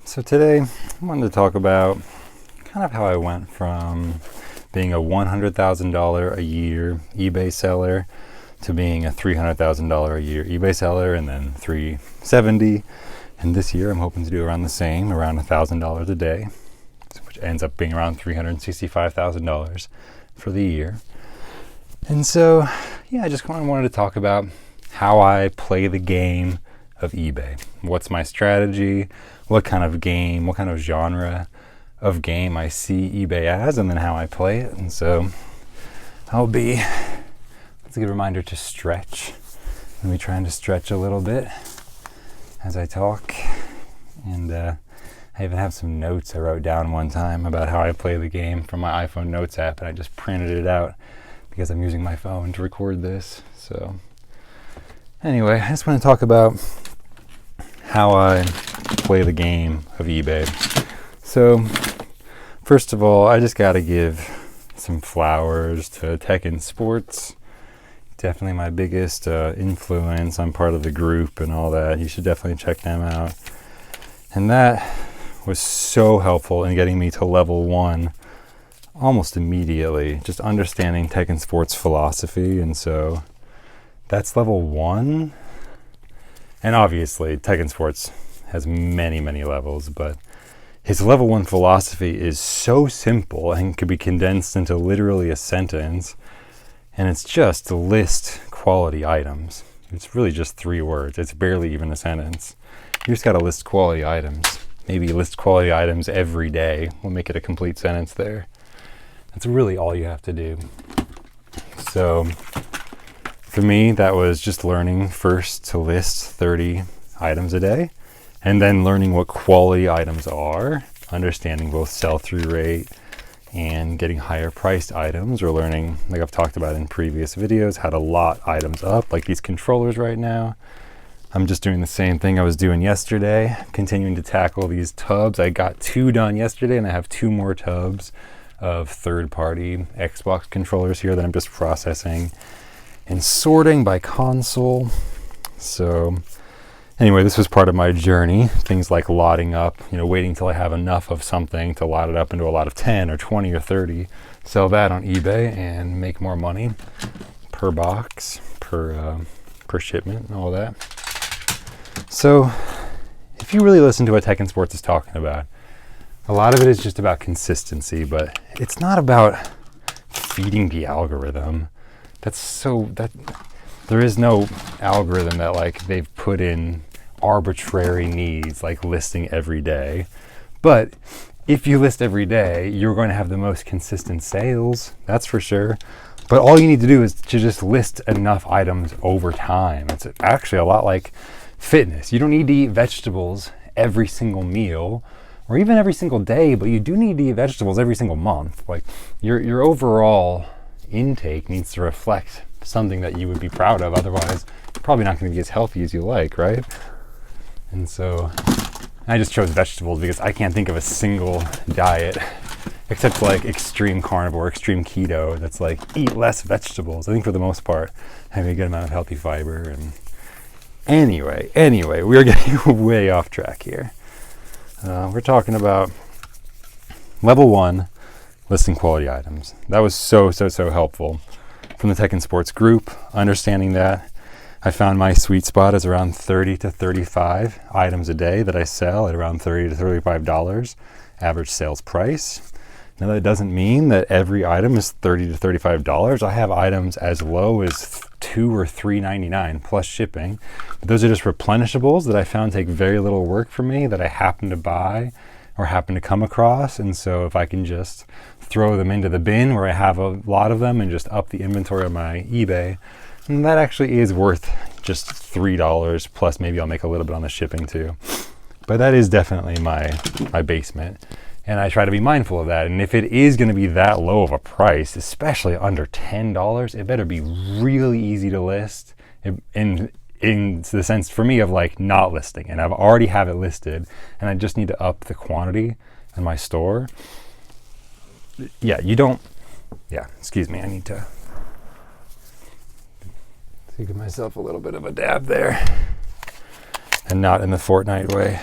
So today I wanted to talk about kind of how I went from being a $100,000 a year eBay seller to being a $300,000 a year eBay seller, and then $370. And this year I'm hoping to do around the same, around $1,000 a day, which ends up being around $365,000 for the year. And so, I just kind of wanted to talk about how I play the game of eBay. What's my strategy? What kind of game, what kind of genre of game I see eBay as, and then how I play it. And so it's a good reminder to stretch. I'll be trying to stretch a little bit as I talk. And I even have some notes I wrote down one time about how I play the game from my iPhone notes app, and I just printed it out because I'm using my phone to record this. So anyway, I just want to talk about how I play the game of eBay. So first of all, I just got to give some flowers to Technsports. Definitely my biggest influence. I'm part of the group and all that. You should definitely check them out. And that was so helpful in getting me to level 1 almost immediately, just understanding Technsports philosophy. And so that's level 1. And obviously Technsports has many, many levels, but his level 1 philosophy is so simple and could be condensed into literally a sentence. And it's just to list quality items. It's really just 3 words. It's barely even a sentence. You just got to list quality items. Maybe list quality items every day. We'll make it a complete sentence there. That's really all you have to do. So for me, that was just learning first to list 30 items a day, and then learning what quality items are, understanding both sell-through rate and getting higher priced items, or learning, like I've talked about in previous videos, how to lot items up, like these controllers right now. I'm just doing the same thing I was doing yesterday, continuing to tackle these tubs. I got 2 done yesterday, and I have 2 more tubs of third-party Xbox controllers here that I'm just processing and sorting by console. So anyway, this was part of my journey. Things like lotting up, waiting till I have enough of something to lot it up into a lot of 10 or 20 or 30, sell that on eBay and make more money per box, per shipment and all that. So if you really listen to what Technsports is talking about, a lot of it is just about consistency, but it's not about feeding the algorithm. There is no algorithm that they've put in arbitrary needs like listing every day. But if you list every day, you're going to have the most consistent sales, that's for sure. But all you need to do is to just list enough items over time. It's actually a lot like fitness. You don't need to eat vegetables every single meal or even every single day, but you do need to eat vegetables every single month. Like your overall intake needs to reflect something that you would be proud of. Otherwise, you're probably not going to be as healthy as you like, right? And so I just chose vegetables because I can't think of a single diet except extreme carnivore, extreme keto that's eat less vegetables. I think for the most part, having a good amount of healthy fiber. And anyway, we are getting way off track here. We're talking about level 1, listing quality items. That was so helpful from the Technsports group. Understanding that, I found my sweet spot is around 30 to 35 items a day that I sell at around $30 to $35 average sales price. Now that doesn't mean that every item is $30 to $35. I have items as low as $2 or $3.99 plus shipping. But those are just replenishables that I found take very little work for me, that I happen to buy or happen to come across. And so if I can just throw them into the bin where I have a lot of them and just up the inventory on my eBay, and that actually is worth just $3 plus maybe I'll make a little bit on the shipping too. But that is definitely my basement. And I try to be mindful of that. And if it is going to be that low of a price, especially under $10, it better be really easy to list in the sense for me of not listing. And I've already have it listed and I just need to up the quantity in my store. Excuse me. I need to give myself a little bit of a dab there and not in the Fortnite way.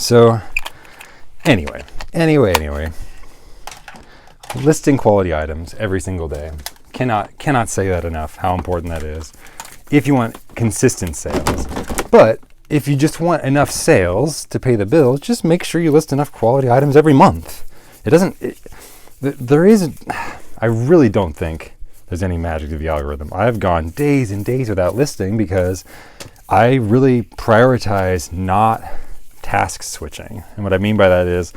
So anyway, listing quality items every single day. Cannot say that enough, how important that is if you want consistent sales. But if you just want enough sales to pay the bills, just make sure you list enough quality items every month. I really don't think there's any magic to the algorithm. I've gone days and days without listing because I really prioritize not task switching. And what I mean by that is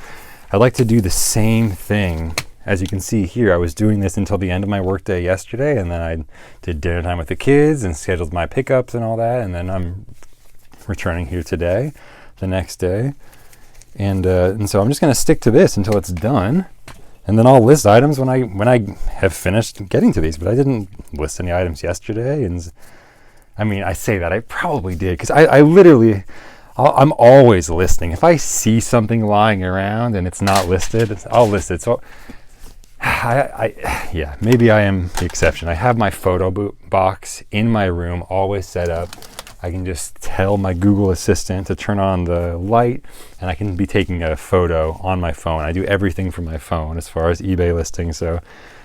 I like to do the same thing. As you can see here, I was doing this until the end of my workday yesterday, and then I did dinner time with the kids and scheduled my pickups and all that, and then I'm returning here today, the next day. And so I'm just going to stick to this until it's done, and then I'll list items when I have finished getting to these. But I didn't list any items yesterday, and I mean, I say that I probably did because I'm always listing. If I see something lying around and it's not listed, I'll list it. So yeah, maybe I am the exception. I have my photo box in my room always set up. I can just tell my Google Assistant to turn on the light, and I can be taking a photo on my phone. I do everything from my phone as far as eBay listings, so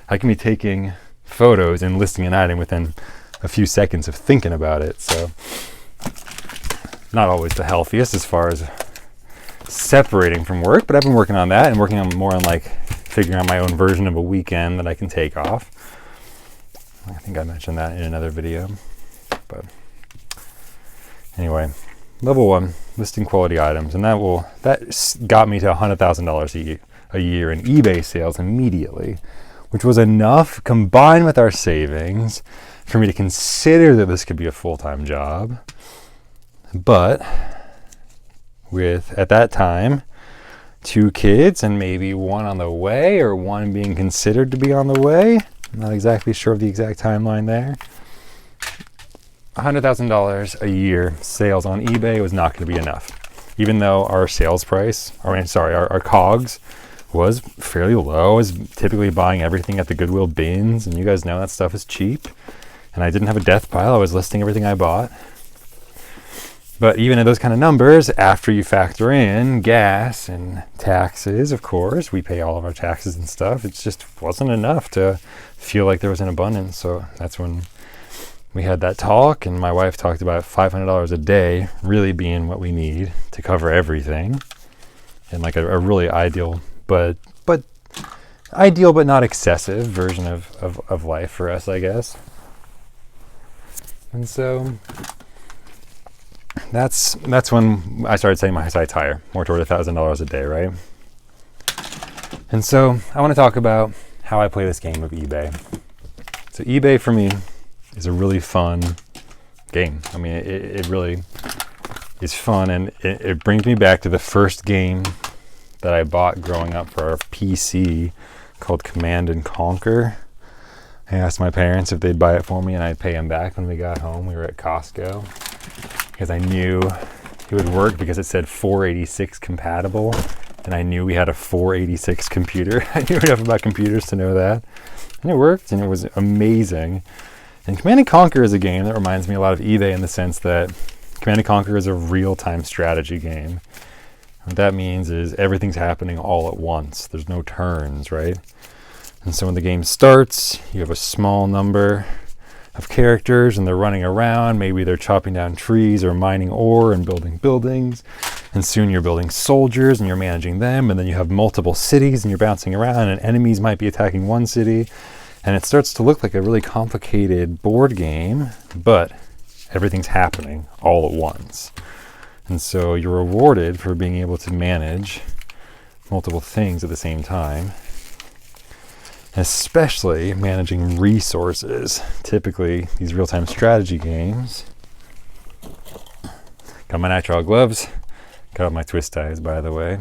I can be taking photos and listing an item within a few seconds of thinking about it. So not always the healthiest as far as separating from work, but I've been working on that and working on more on like figuring out my own version of a weekend that I can take off. I think I mentioned that in another video. But anyway, level 1, listing quality items, and that got me to $100,000 a year in eBay sales immediately, which was enough combined with our savings for me to consider that this could be a full-time job. But with, at that time, 2 kids and maybe 1 on the way, or 1 being considered to be on the way, I'm not exactly sure of the exact timeline there, $100,000 a year sales on eBay was not going to be enough. Even though our sales price, our COGS was fairly low. I was typically buying everything at the Goodwill bins, and you guys know that stuff is cheap. And I didn't have a death pile. I was listing everything I bought. But even at those kind of numbers, after you factor in gas and taxes, of course, we pay all of our taxes and stuff, it just wasn't enough to feel like there was an abundance. So that's when we had that talk, and my wife talked about $500 a day really being what we need to cover everything, and like a really ideal but not excessive version of life for us, I guess. And so that's when I started setting my sights higher, more toward $1,000 a day, right? And so I want to talk about how I play this game of eBay. So eBay for me is a really fun game. I mean, it really is fun, and it brings me back to the first game that I bought growing up for our PC called Command and Conquer. I asked my parents if they'd buy it for me, and I'd pay them back when we got home. We were at Costco because I knew it would work because it said 486 compatible, and I knew we had a 486 computer. I knew enough about computers to know that, and it worked, and it was amazing. And Command & Conquer is a game that reminds me a lot of eBay in the sense that Command & Conquer is a real-time strategy game. What that means is everything's happening all at once. There's no turns, right? And so when the game starts, you have a small number of characters and they're running around. Maybe they're chopping down trees or mining ore and building buildings. And soon you're building soldiers and you're managing them. And then you have multiple cities and you're bouncing around, and enemies might be attacking one city. And it starts to look like a really complicated board game, but everything's happening all at once. And so you're rewarded for being able to manage multiple things at the same time, especially managing resources. Typically, these real-time strategy games, got my nitrile gloves, got out my twist ties, by the way.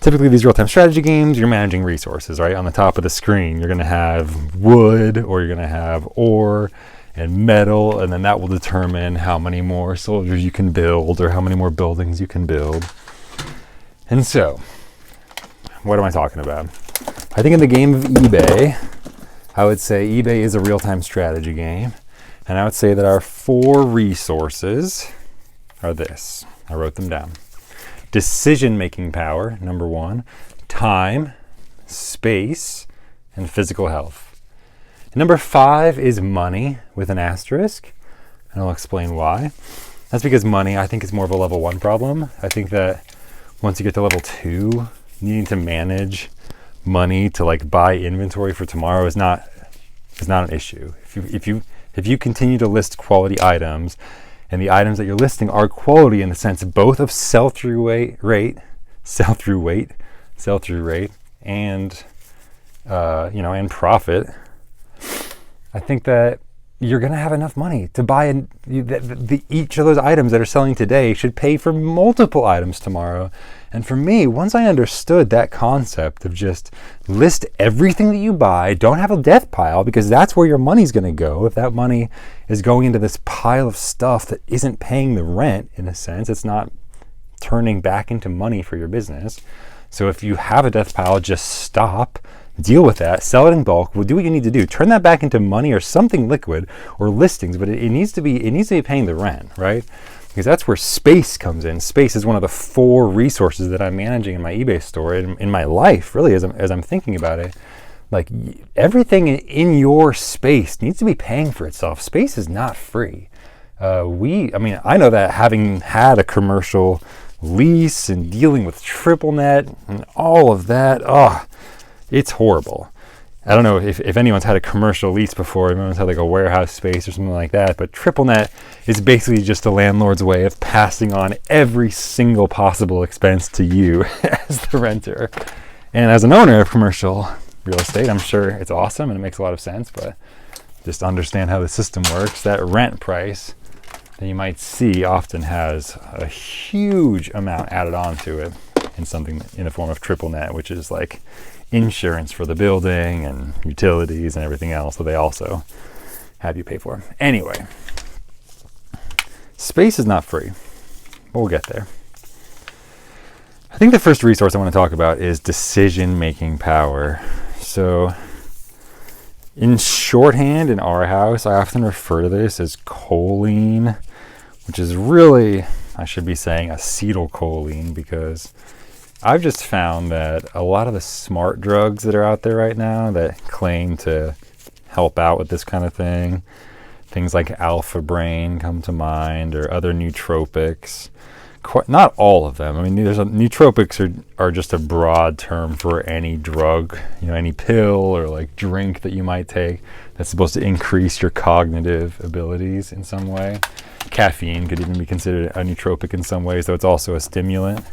Typically, these real-time strategy games, you're managing resources, right? On the top of the screen, you're going to have wood, or you're going to have ore and metal, and then that will determine how many more soldiers you can build or how many more buildings you can build. And so, what am I talking about? I think in the game of eBay, I would say eBay is a real-time strategy game, and I would say that our 4 resources are this. I wrote them down. decision-making power, number 1, time, space, and physical health. And number 5 is money with an asterisk, and I'll explain why. That's because money, I think, is more of a level 1 problem. I think that once you get to level 2, needing to manage money to like buy inventory for tomorrow is not an issue. If you continue to list quality items, and the items that you're listing are quality in the sense both of sell-through rate, and and profit, I think that you're going to have enough money to buy each of those items that are selling today should pay for multiple items tomorrow. And for me, once I understood that concept of just list everything that you buy, don't have a death pile, because that's where your money's going to go. If that money is going into this pile of stuff that isn't paying the rent, in a sense, it's not turning back into money for your business. So if you have a death pile, just stop, deal with that, sell it in bulk, do what you need to do. Turn that back into money or something liquid or listings, but it needs to be paying the rent, right? Because that's where space comes in. Space is one of the 4 resources that I'm managing in my eBay store, in my life, really, as I'm thinking about it. Like, everything in your space needs to be paying for itself. Space is not free. I know that having had a commercial lease and dealing with triple net and all of that, it's horrible. I don't know if anyone's had a commercial lease before, everyone's had like a warehouse space or something like that, but triple net is basically just the landlord's way of passing on every single possible expense to you as the renter. And as an owner of commercial real estate, I'm sure it's awesome and it makes a lot of sense, but just understand how the system works. That rent price that you might see often has a huge amount added on to it in something in the form of triple net, which is like insurance for the building and utilities and everything else that they also have you pay for. Anyway, space is not free, but we'll get there. I think the first resource I want to talk about is decision-making power. So in shorthand in our house, I often refer to this as choline, which is really, I should be saying acetylcholine, because I've just found that a lot of the smart drugs that are out there right now that claim to help out with this kind of thing, things like Alpha Brain come to mind, or other nootropics. Not all of them. I mean, nootropics are just a broad term for any drug, any pill or like drink that you might take that's supposed to increase your cognitive abilities in some way. Caffeine could even be considered a nootropic in some ways, though it's also a stimulant.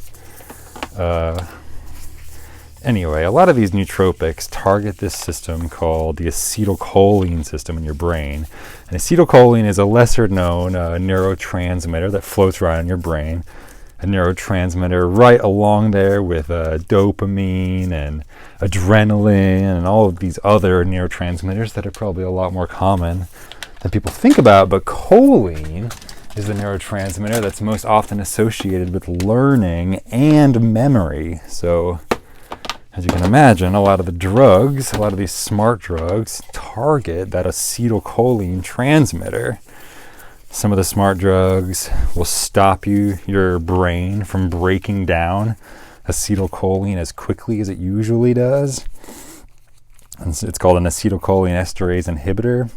Anyway, a lot of these nootropics target this system called the acetylcholine system in your brain. And acetylcholine is a lesser known neurotransmitter that floats around in your brain. A neurotransmitter right along there with dopamine and adrenaline and all of these other neurotransmitters that are probably a lot more common than people think about. But choline is the neurotransmitter that's most often associated with learning and memory. So, as you can imagine, a lot of these smart drugs target that acetylcholine transmitter. Some of the smart drugs will stop your brain from breaking down acetylcholine as quickly as it usually does. And so it's called an acetylcholine esterase inhibitor.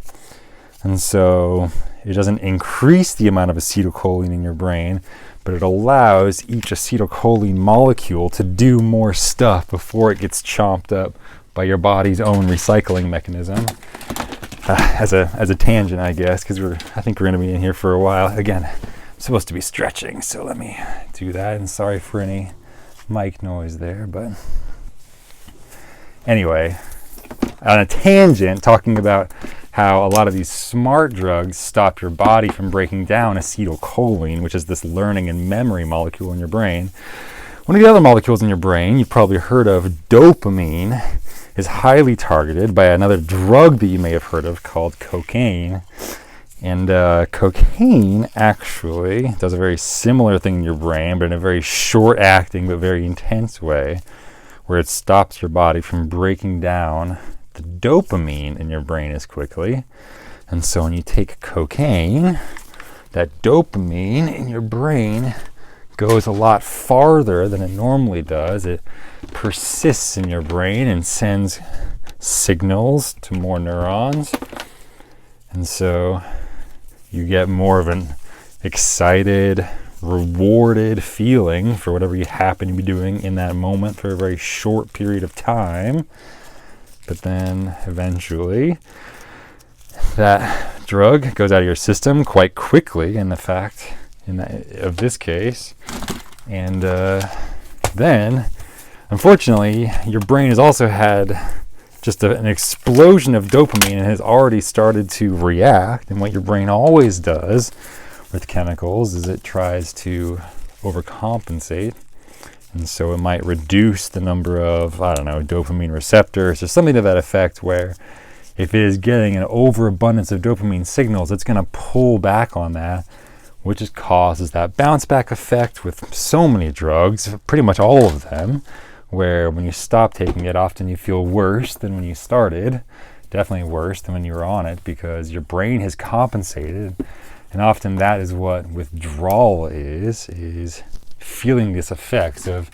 And so it doesn't increase the amount of acetylcholine in your brain, but it allows each acetylcholine molecule to do more stuff before it gets chomped up by your body's own recycling mechanism. As a tangent, I guess, because I think we're going to be in here for a while. Again, I'm supposed to be stretching, so let me do that. And sorry for any mic noise there, but anyway, on a tangent, talking about how a lot of these smart drugs stop your body from breaking down acetylcholine, which is this learning and memory molecule in your brain. One of the other molecules in your brain you've probably heard of, dopamine, is highly targeted by another drug that you may have heard of called cocaine. And cocaine actually does a very similar thing in your brain, but in a very short-acting but very intense way, where it stops your body from breaking down the dopamine in your brain as quickly. And so when you take cocaine, that dopamine in your brain goes a lot farther than it normally does. It persists in your brain and sends signals to more neurons. And so you get more of an excited, rewarded feeling for whatever you happen to be doing in that moment for a very short period of time. But then eventually that drug goes out of your system quite quickly of this case. And then, unfortunately, your brain has also had just an explosion of dopamine and has already started to react. And what your brain always does with chemicals is it tries to overcompensate. And so it might reduce the number of, dopamine receptors or something to that effect, where if it is getting an overabundance of dopamine signals, it's going to pull back on that, which just causes that bounce back effect with so many drugs, pretty much all of them, where when you stop taking it, often you feel worse than when you started, definitely worse than when you were on it, because your brain has compensated. And often that is what withdrawal is feeling this effects of,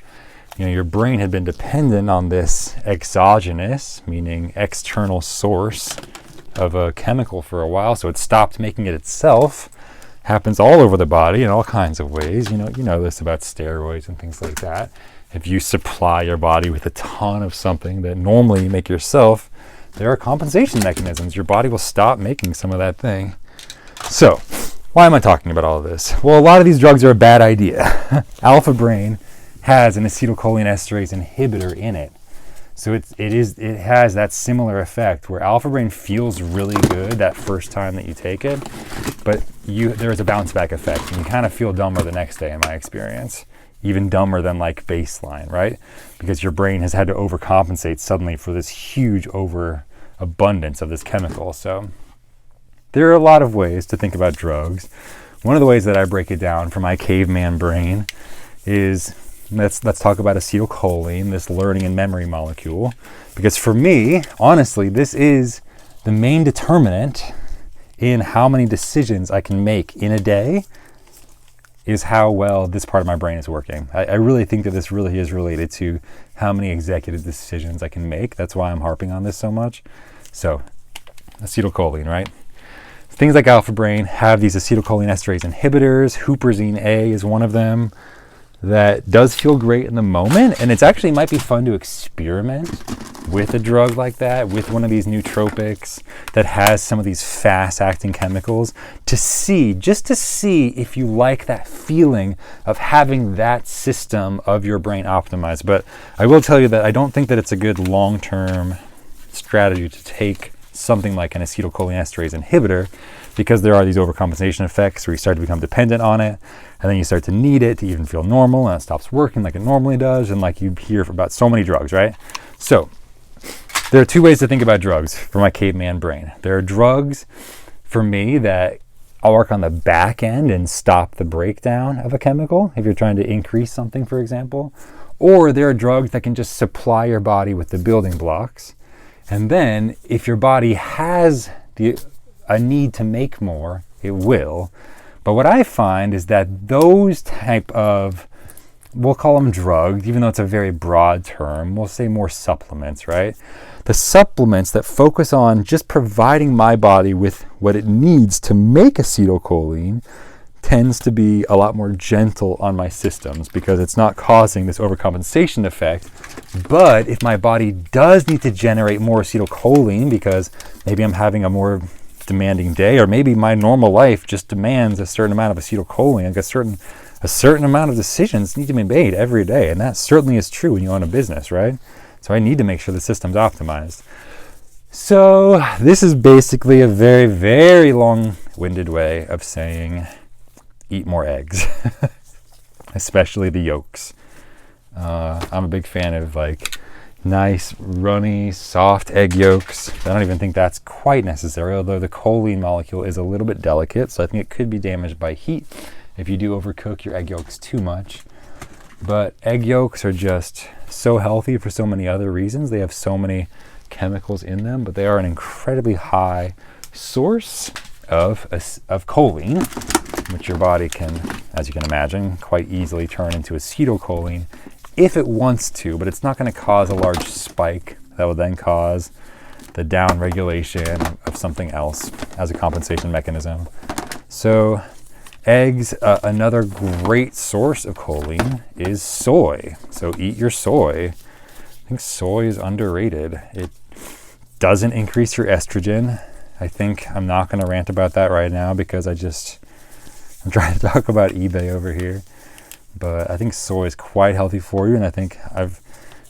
your brain had been dependent on this exogenous, meaning external source of a chemical for a while, so it stopped making it itself. Happens all over the body in all kinds of ways. You know this about steroids and things like that. If you supply your body with a ton of something that normally you make yourself, there are compensation mechanisms. Your body will stop making some of that thing. So, why am I talking about all of this? Well, a lot of these drugs are a bad idea. Alpha Brain has an acetylcholinesterase inhibitor in it. So it has that similar effect where Alpha Brain feels really good that first time that you take it, but there is a bounce back effect, and you kind of feel dumber the next day in my experience. Even dumber than like baseline, right? Because your brain has had to overcompensate suddenly for this huge overabundance of this chemical. So there are a lot of ways to think about drugs. One of the ways that I break it down for my caveman brain is let's talk about acetylcholine, this learning and memory molecule. Because for me, honestly, this is the main determinant in how many decisions I can make in a day, is how well this part of my brain is working. I really think that this really is related to how many executive decisions I can make. That's why I'm harping on this so much. So, acetylcholine, right? Things like Alpha Brain have these acetylcholinesterase inhibitors. Huperzine A is one of them that does feel great in the moment, and it's actually might be fun to experiment with a drug like that, with one of these nootropics that has some of these fast-acting chemicals, to see if you like that feeling of having that system of your brain optimized. But I will tell you that I don't think that it's a good long-term strategy to take something like an acetylcholinesterase inhibitor, because there are these overcompensation effects where you start to become dependent on it, and then you start to need it to even feel normal, and it stops working like it normally does, and like you hear about so many drugs, right? So there are two ways to think about drugs for my caveman brain. There are drugs for me that I'll work on the back end and stop the breakdown of a chemical if you're trying to increase something, for example. Or there are drugs that can just supply your body with the building blocks. And then if your body has a need to make more, it will. But what I find is that those type of, we'll call them drugs, even though it's a very broad term, we'll say more supplements, right? The supplements that focus on just providing my body with what it needs to make acetylcholine tends to be a lot more gentle on my systems, because it's not causing this overcompensation effect. But if my body does need to generate more acetylcholine because maybe I'm having a more demanding day, or maybe my normal life just demands a certain amount of acetylcholine, like a certain amount of decisions need to be made every day, and that certainly is true when you own a business, right? So I need to make sure the system's optimized. So this is basically a very, very long-winded way of saying eat more eggs, especially the yolks. I'm a big fan of like nice, runny, soft egg yolks. I don't even think that's quite necessary, although the choline molecule is a little bit delicate, so I think it could be damaged by heat if you do overcook your egg yolks too much. But egg yolks are just so healthy for so many other reasons. They have so many chemicals in them, but they are an incredibly high source of choline, which your body can, as you can imagine, quite easily turn into acetylcholine if it wants to, but it's not going to cause a large spike that will then cause the down regulation of something else as a compensation mechanism. So eggs, another great source of choline is soy. So eat your soy. I think soy is underrated. It doesn't increase your estrogen. I think I'm not going to rant about that right now because I'm trying to talk about eBay over here. But I think soy is quite healthy for you, and I think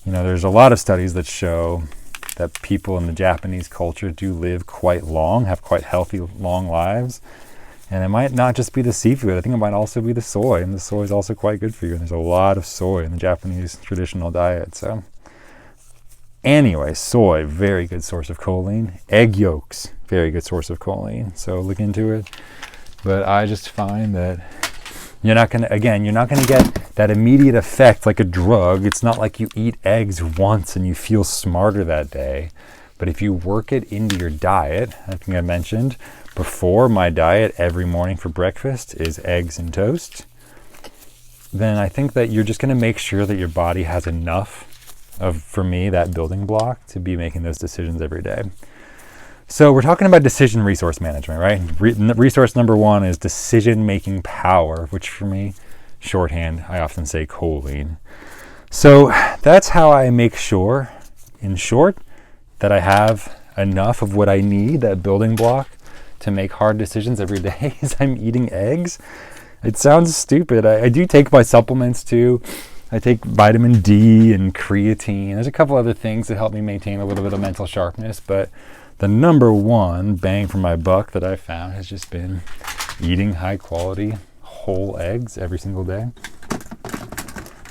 there's a lot of studies that show that people in the Japanese culture do live quite long, have quite healthy, long lives. And it might not just be the seafood. I think it might also be the soy, and the soy is also quite good for you. And there's a lot of soy in the Japanese traditional diet. So anyway, soy, very good source of choline. Egg yolks, very good source of choline. So look into it. But I just find that you're not going to get that immediate effect like a drug. It's not like you eat eggs once and you feel smarter that day. But if you work it into your diet, I think I mentioned before, my diet every morning for breakfast is eggs and toast, then I think that you're just going to make sure that your body has enough of, for me, that building block to be making those decisions every day. So we're talking about decision resource management, right? Resource number one is decision-making power, which for me, shorthand, I often say choline. So that's how I make sure, in short, that I have enough of what I need, that building block, to make hard decisions every day is I'm eating eggs. It sounds stupid. I do take my supplements too. I take vitamin D and creatine. There's a couple other things that help me maintain a little bit of mental sharpness, but the number one bang for my buck that I found has just been eating high quality whole eggs every single day.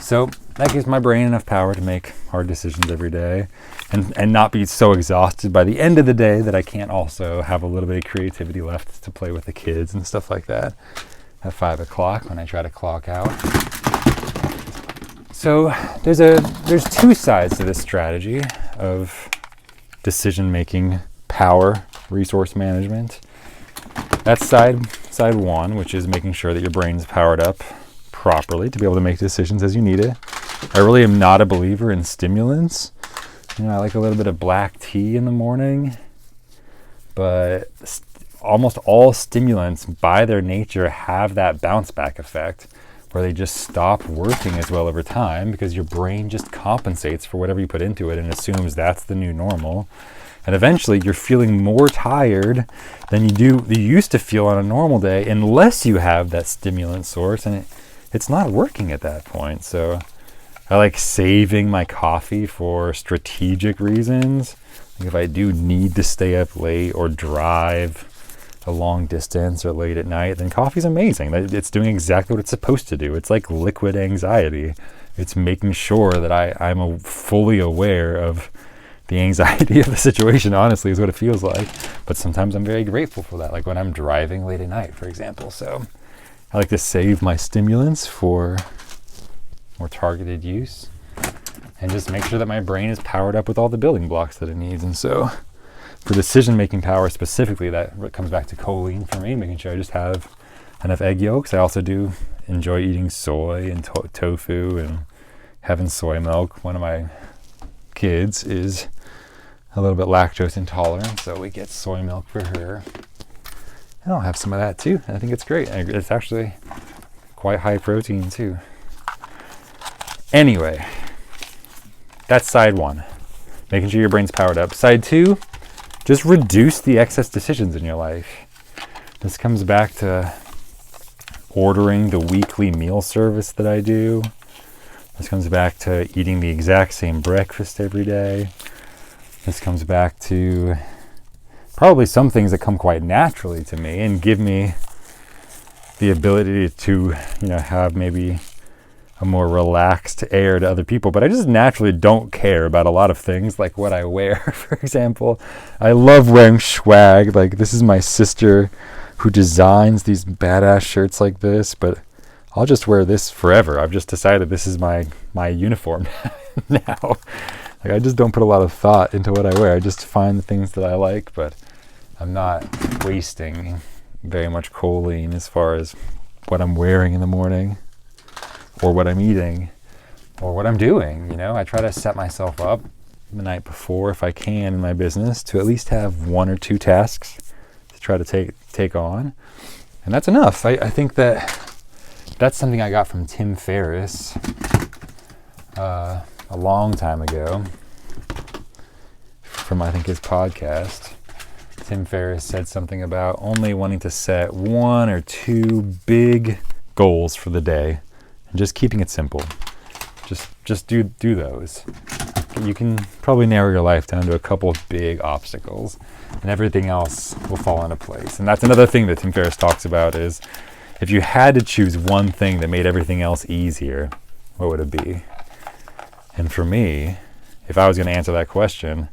So that gives my brain enough power to make hard decisions every day and not be so exhausted by the end of the day that I can't also have a little bit of creativity left to play with the kids and stuff like that at 5 o'clock when I try to clock out. So there's two sides to this strategy of decision-making power, resource management. That's side one, which is making sure that your brain's powered up properly to be able to make decisions as you need it. I really am not a believer in stimulants. I like a little bit of black tea in the morning, but almost all stimulants by their nature have that bounce back effect where they just stop working as well over time because your brain just compensates for whatever you put into it and assumes that's the new normal. And eventually you're feeling more tired than you used to feel on a normal day unless you have that stimulant source, and it's not working at that point. So I like saving my coffee for strategic reasons. Like if I do need to stay up late or drive a long distance or late at night, then coffee's amazing. It's doing exactly what it's supposed to do. It's like liquid anxiety. It's making sure that I'm fully aware of the anxiety of the situation, honestly, is what it feels like. But sometimes I'm very grateful for that, like when I'm driving late at night, for example. So I like to save my stimulants for more targeted use and just make sure that my brain is powered up with all the building blocks that it needs. And so for decision-making power specifically, that comes back to choline for me, making sure I just have enough egg yolks. I also do enjoy eating soy and tofu and having soy milk. One of my kids is a little bit lactose intolerant, so we get soy milk for her. And I'll have some of that too. I think it's great. It's actually quite high protein too. Anyway, that's side one, making sure your brain's powered up. Side two, just reduce the excess decisions in your life. This comes back to ordering the weekly meal service that I do. This comes back to eating the exact same breakfast every day. This comes back to probably some things that come quite naturally to me and give me the ability to, have maybe a more relaxed air to other people. But I just naturally don't care about a lot of things, like what I wear, for example. I love wearing swag. Like, this is my sister who designs these badass shirts like this, but I'll just wear this forever. I've just decided this is my uniform now. Like, I just don't put a lot of thought into what I wear. I just find the things that I like, but I'm not wasting very much choline as far as what I'm wearing in the morning, or what I'm eating, or what I'm doing. I try to set myself up the night before, if I can, in my business to at least have 1 or 2 tasks to try to take on. And that's enough. I think that's something I got from Tim Ferriss a long time ago from, I think, his podcast. Tim Ferriss said something about only wanting to set 1 or 2 big goals for the day and just keeping it simple. Just do those. You can probably narrow your life down to a couple of big obstacles, and everything else will fall into place. And that's another thing that Tim Ferriss talks about is, if you had to choose one thing that made everything else easier, what would it be? And for me, if I was going to answer that question,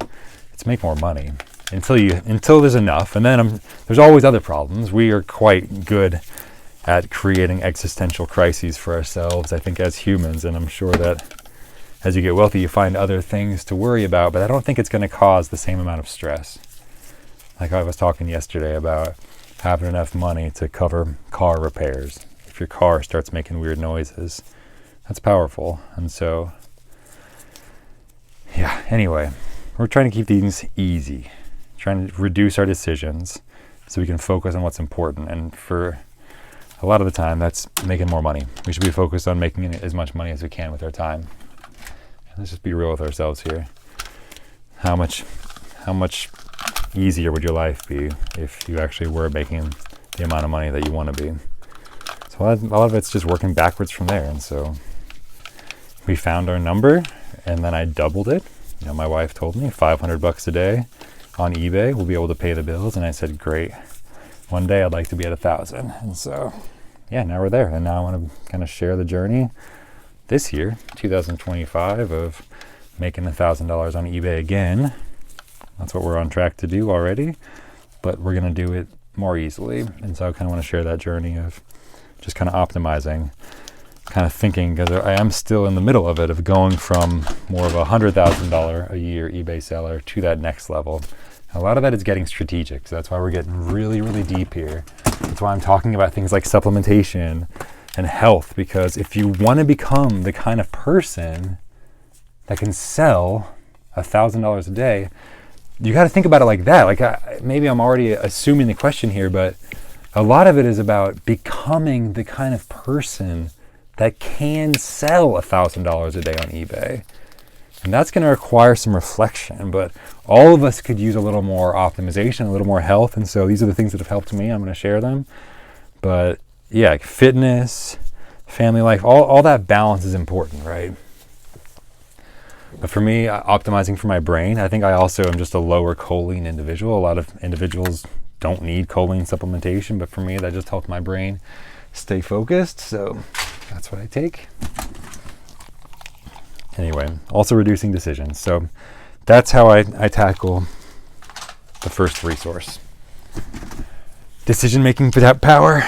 it's make more money until there's enough. And then there's always other problems. We are quite good at creating existential crises for ourselves, I think, as humans. And I'm sure that as you get wealthy, you find other things to worry about, but I don't think it's going to cause the same amount of stress. Like I was talking yesterday about having enough money to cover car repairs. If your car starts making weird noises, that's powerful. And so, yeah, anyway, we're trying to keep things easy, trying to reduce our decisions so we can focus on what's important. And for a lot of the time, that's making more money. We should be focused on making as much money as we can with our time. Let's just be real with ourselves here. How much easier would your life be if you actually were making the amount of money that you want to be? So a lot of it's just working backwards from there. And so we found our number, and then I doubled it. My wife told me $500 a day on eBay will be able to pay the bills, and I said, great. One day I'd like to be at 1,000. And so, yeah, now we're there. And now I want to kind of share the journey this year, 2025, of making $1,000 on eBay again. That's what we're on track to do already, but we're going to do it more easily. And so I kind of want to share that journey of just kind of optimizing, kind of thinking, because I am still in the middle of it, of going from more of a $100,000 a year eBay seller to that next level. A lot of that is getting strategic. So that's why we're getting really, really deep here. That's why I'm talking about things like supplementation and health, because if you want to become the kind of person that can sell $1,000 a day, you got to think about it like that. Like maybe I'm already assuming the question here, but a lot of it is about becoming the kind of person that can sell $1,000 a day on eBay. And that's going to require some reflection, but all of us could use a little more optimization, a little more health. And so these are the things that have helped me. I'm going to share them. But yeah, like fitness, family life, all that balance is important, right? But for me, optimizing for my brain, I think I also am just a lower choline individual. A lot of individuals don't need choline supplementation, but for me, that just helped my brain stay focused. So that's what I take. Anyway, also reducing decisions. So that's how I tackle the first resource. Decision-making power.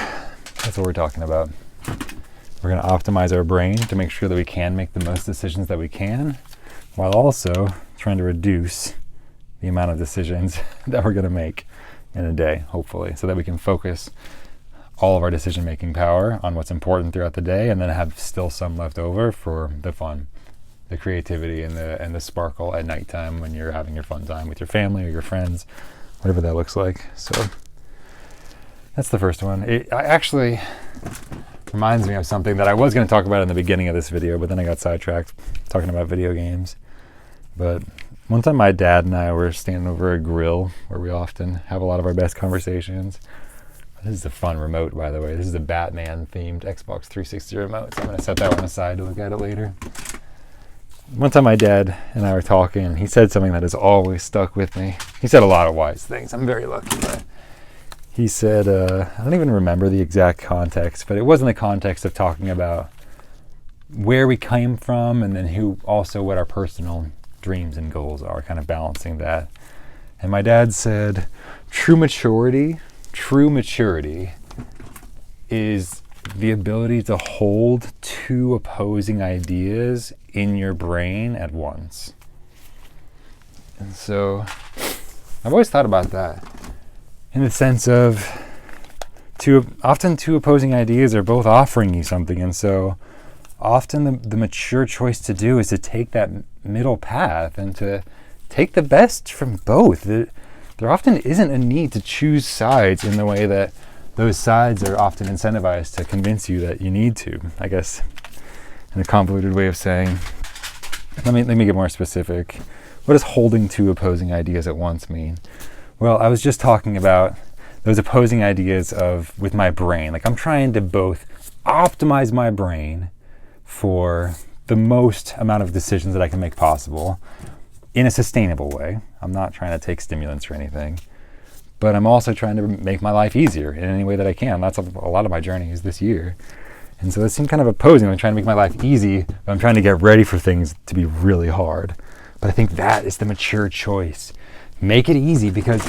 That's what we're talking about. We're going to optimize our brain to make sure that we can make the most decisions that we can, while also trying to reduce the amount of decisions that we're going to make in a day, hopefully, so that we can focus all of our decision-making power on what's important throughout the day, and then have still some left over for the fun, the creativity, and the sparkle at nighttime when you're having your fun time with your family or your friends, whatever that looks like. So that's the first one. It actually reminds me of something that I was going to talk about in the beginning of this video, but then I got sidetracked talking about video games. But one time my dad and I were standing over a grill where we often have a lot of our best conversations. This is a fun remote, by the way. This is a Batman-themed Xbox 360 remote, so I'm going to set that one aside to look at it later. One time my dad and I were talking, and he said something that has always stuck with me. He said a lot of wise things. I'm very lucky, but he said, I don't even remember the exact context, but it was in the context of talking about where we came from, and then what our personal dreams and goals are, kind of balancing that. And my dad said, true maturity is the ability to hold two opposing ideas in your brain at once. And so I've always thought about that in the sense of often two opposing ideas are both offering you something, and so often the mature choice to do is to take that middle path and to take the best from both. There often isn't a need to choose sides in the way that those sides are often incentivized to convince you that you need to, I guess, in a convoluted way of saying. Let me get more specific. What does holding two opposing ideas at once mean? Well, I was just talking about those opposing ideas with my brain. Like, I'm trying to both optimize my brain for the most amount of decisions that I can make possible in a sustainable way. I'm not trying to take stimulants or anything, but I'm also trying to make my life easier in any way that I can. That's a lot of my journeys this year. And so it seemed kind of opposing. I'm trying to make my life easy, but I'm trying to get ready for things to be really hard. But I think that is the mature choice. Make it easy, because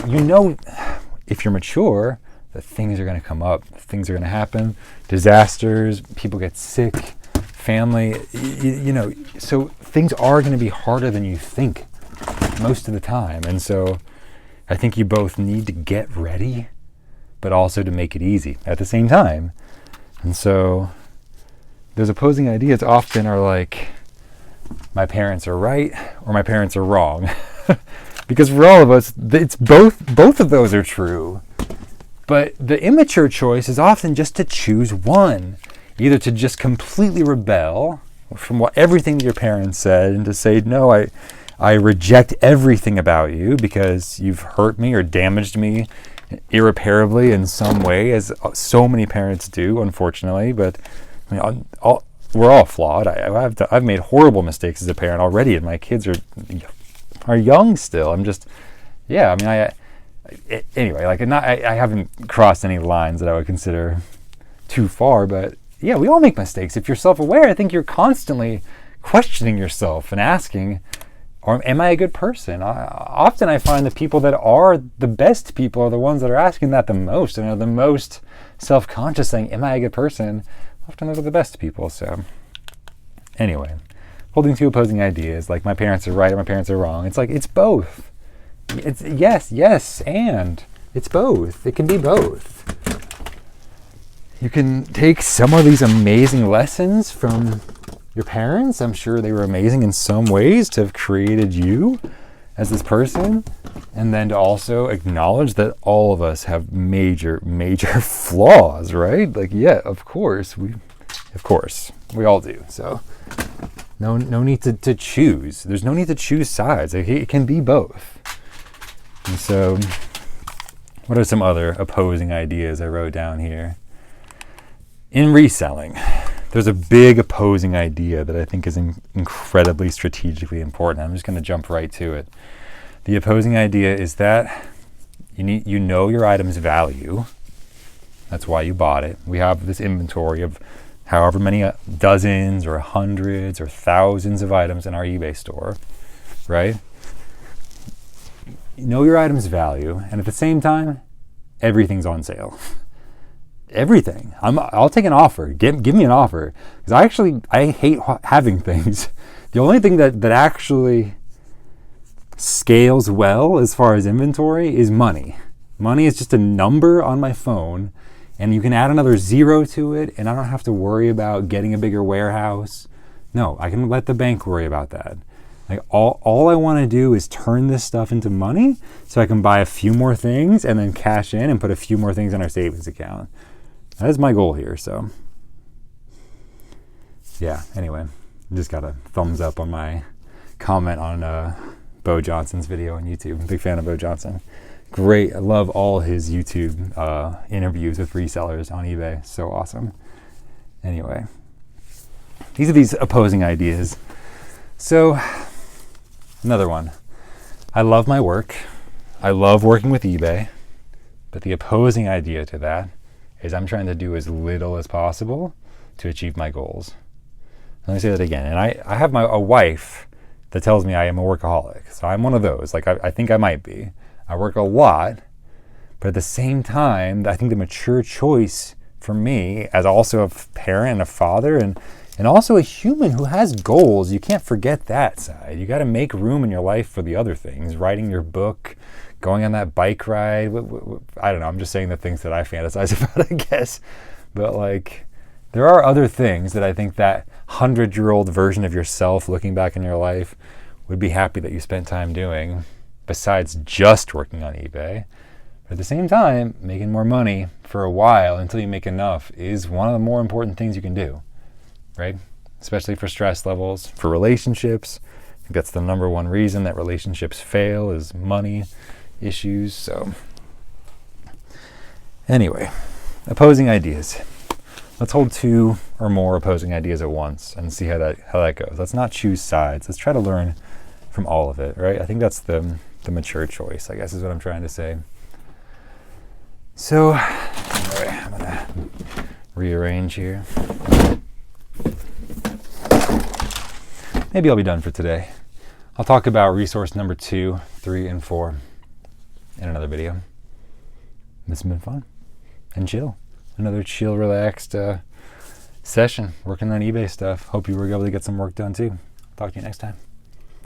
if you're mature, that things are going to come up, things are going to happen, disasters, people get sick, family, so things are going to be harder than you think most of the time. And so I think you both need to get ready, but also to make it easy at the same time. And so those opposing ideas often are like, my parents are right or my parents are wrong. Because for all of us, it's both of those are true. But the immature choice is often just to choose one, either to just completely rebel from everything that your parents said and to say, no, I reject everything about you because you've hurt me or damaged me irreparably in some way, as so many parents do, unfortunately. But I mean, we're all flawed. I've made horrible mistakes as a parent already, and my kids are young still. Anyway, I haven't crossed any lines that I would consider too far, but yeah, we all make mistakes. If you're self-aware, I think you're constantly questioning yourself and asking, am I a good person? Often I find the people that are the best people are the ones that are asking that the most and are the most self-conscious, saying, am I a good person? Often those are the best people. So anyway, holding two opposing ideas, like my parents are right or my parents are wrong. It's like, it's both. It's yes, and it's both. It can be both. You can take some of these amazing lessons from your parents. I'm sure they were amazing in some ways to have created you as this person, and then to also acknowledge that all of us have major flaws, right? Like, yeah, of course we all do. So no need to choose. There's no need to choose sides. It can be both. And so, what are some other opposing ideas I wrote down here? In reselling, there's a big opposing idea that I think is incredibly strategically important. I'm just going to jump right to it. The opposing idea is that you know your item's value. That's why you bought it. We have this inventory of however many dozens or hundreds or thousands of items in our eBay store, right? You know your item's value, and at the same time, everything's on sale. Everything. I'll take an offer. Give me an offer, because I hate having things. The only thing that actually scales well as far as inventory is money. Money is just a number on my phone, and you can add another zero to it, and I don't have to worry about getting a bigger warehouse. No, I can let the bank worry about that. Like, all I want to do is turn this stuff into money so I can buy a few more things and then cash in and put a few more things in our savings account. That is my goal here. So yeah, anyway, just got a thumbs up on my comment on Bo Johnson's video on YouTube. I'm a big fan of Bo Johnson. Great. I love all his YouTube interviews with resellers on eBay. So awesome. Anyway, these are these opposing ideas. So another one. I love my work. I love working with eBay. But the opposing idea to that is I'm trying to do as little as possible to achieve my goals. Let me say that again. And I have a wife that tells me I am a workaholic. So I'm one of those. Like, I think I might be. I work a lot. But at the same time, I think the mature choice for me, as also a parent and a father, and And also a human who has goals. You can't forget that side. You got to make room in your life for the other things. Writing your book, going on that bike ride. I don't know. I'm just saying the things that I fantasize about, I guess. But like, there are other things that I think that 100-year-old version of yourself looking back in your life would be happy that you spent time doing, besides just working on eBay. But at the same time, making more money for a while until you make enough is one of the more important things you can do, right? Especially for stress levels, for relationships. I think that's the number one reason that relationships fail is money issues. So anyway, opposing ideas. Let's hold 2 or more opposing ideas at once and see how that goes. Let's not choose sides. Let's try to learn from all of it, right? I think that's the mature choice, I guess is what I'm trying to say. So, anyway, I'm going to rearrange here. Maybe I'll be done for today. I'll talk about resource number 2, 3, and 4 in another video. This has been fun and chill. Another chill, relaxed session working on eBay stuff. Hope you were able to get some work done too. Talk to you next time.